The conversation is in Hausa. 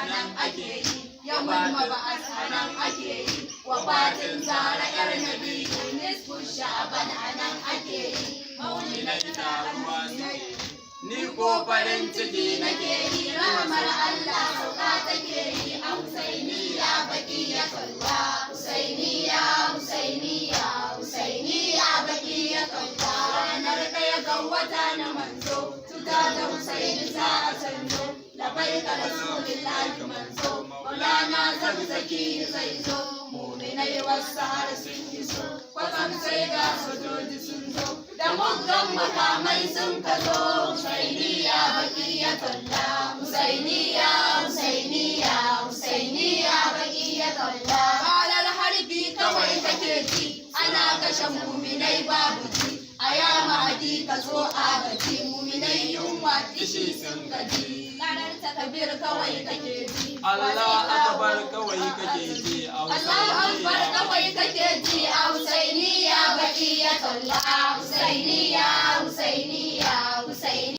anan ake yi, yawan maba'as anan ake yi, wafatin zara yar nabi nisfu sha'ban anan ake yi, maulidai taruwa suke ni ko farin ciki nake yi, rahmar Allah sauka take yi a Husainiya baqiyatullah, Husainiya Husainiya Husainiya baqiyatullah, ranar ɗaya ga wata na manzo tuta da Husaini za a canzo, labaika rasulillahi manzo maulana zarzaki zai zo, mu'minai wasu har sun iso kwatsam sai ga sojoji sun zo da muggan makamai sun kazo, Husainiya baqiyatullah Husainiya Husainiya Husainiya baqiyatullah, halar harbi kawai kake ji ana kashe mu'minai babu ji, a ya mahadi ka zo agaji, mu'minai yunwa kishi sun gaji, karar takbir kawai kake ji, Allah akbar kawai kake ji a Allahu akbar kawai kake ji a Husainiya baqiyatullah Husainiya